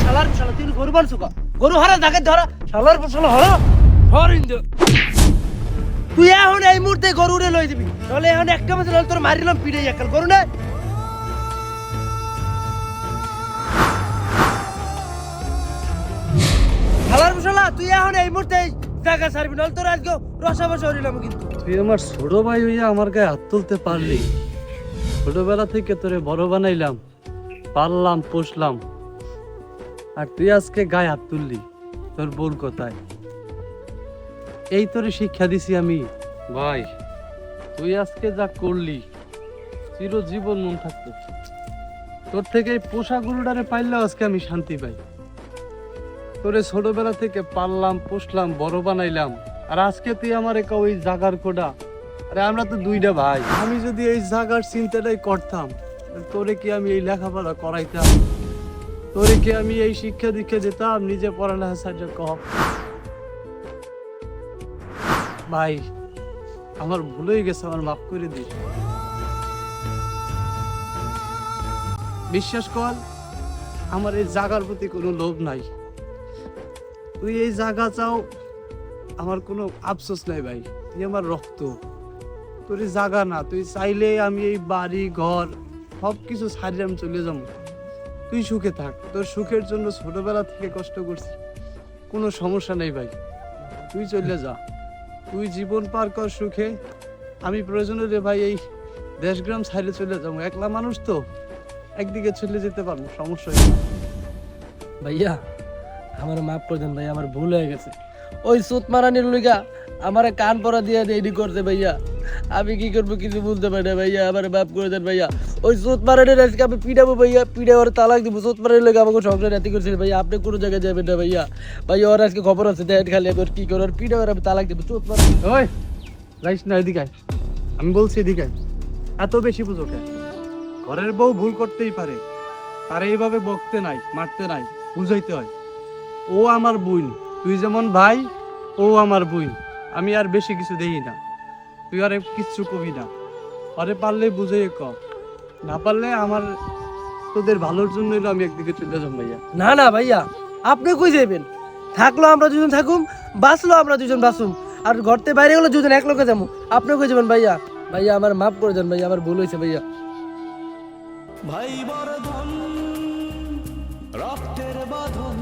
শালার শালা তুই গরু বানছু কা গরু হারা জায়গা ধরা শালার শালা হরা হরিন্দ তুই এখন এই মুহূর্তে গরুরে লই দিবি তাহলে এখন একটা মাস তোর মারিলাম পিড়ে একাল গরু না শালার শালা তুই এখন এই মুহূর্তে জায়গা ছাড়বি নাহলে তোর আজকে রসা বসা হরিলাম কিন্তু তুই আমার ছোট ভাই হইয়া আমার গায়ে হাত তুলতে পারলি। ছোটবেলা থেকে তোরে বড় বানাইলাম, পাললাম, পোষলাম, আর তুই আজকে গায়ে হাত তুললি। তোর ভুল কোথায়? এই তোরে শিক্ষা দিছি আমি। ভাই তুই আজকে যা করলি চিরজীবন মন থাকতো। তোর থেকে এই পোষা গরুটারে পাইলেও আজকে আমি শান্তি পাই। তোরে ছোটবেলা থেকে পাললাম, পোষলাম, বড় বানাইলাম, আর আজকে তুই আমার একা ওই জাগার কোডা। আরে আমরা তো দুইটা ভাই, আমি যদি এই জাগার চিন্তাটাই করতাম তোরে কি আমি এই লেখাপড়া করাইতাম? তোরে কি আমি এই শিক্ষা দীক্ষা দিতাম? নিজে পড়ালেখা সাহায্য কর ভাই, আমার ভুল হয়ে গেছে, আমার মাফ করে দিস। বিশ্বাস কর আমার এই জাগার প্রতি কোনো লোভ নাই। তুই এই জায়গা চাও, আমার কোনো আফসোস নাই ভাই। তুই আমার রক্ত, তোর জায়গা না। তুই চাইলে আমি এই বাড়ি ঘর সব কিছু ছাড়িয়ে আমি চলে যাবো। তুই সুখে থাক, তোর সুখের জন্য ছোটবেলা থেকে কষ্ট করছি, কোনো সমস্যা নেই ভাই। তুই চলে যা, তুই জীবন পার কর সুখে। আমি প্রয়োজন হলে ভাই এই দেশগ্রাম ছাড়িয়ে চলে যাবো। একলা মানুষ তো, একদিকে চলে যেতে পারবো, সমস্যা নেই। ভাইয়া আমার মাফ করে দেন ভাই, আমার ভুল হয়ে গেছে। ওই সুত মারানির লইগা আমার কান পরা দিয়ে এডি করতে ভাইয়া, আমি কি করবো কিছু বলতে পারি না ভাইয়া, আমার মাফ করে দেন ভাইয়া। ওই সুত মারানির আজকে আমি পিটাবো ভাইয়া, পিড়ে ওর তালাক দিব। সুত মারানির লইগা আমাকে সংসার রাতি করছিল ভাইয়া, আপনি কোনো জায়গায় যাবেন না ভাইয়া। ভাইয়া ওর আজকে খবর আছে, দেখ খালি আমি কি করে পিড়ে ওর আমি তালাক দিব। সুত মারানি ওই যাইস না, এদিকে আয়। আমি বলছি এদিকে আয়। এত বেশি বুঝো কেন? ঘরের বউ ভুল করতেই পারে, তার এইভাবে বকতে নাই, মারতে নাই, বুঝাইতে হয়। ও আমার বোন, তুই যেমন ভাই ও আমার বোন। আমি আর বেশি কিছু দেই না, তুই আরে কিচ্ছু কবি না। আরে পারলে বুঝাই ক, না পারলে আমার তোদের ভালোর জন্য হইলো আমি একদিকে চলে যাবো ভাইয়া। না না ভাইয়া, আপনি কই যাবেন? থাকলো আমরা দুজন থাকুম, বাঁচলো আমরা দুজন বাঁচুম, আর ঘরতে বাইরে গেলো দুজন এক লোকে যাবো। আপনি কই যাবেন ভাইয়া? ভাইয়া আমার মাফ করে দেন ভাইয়া, আমার ভুল হয়েছে ভাইয়া। ভাই বড় ধন রক্তের বাঁধন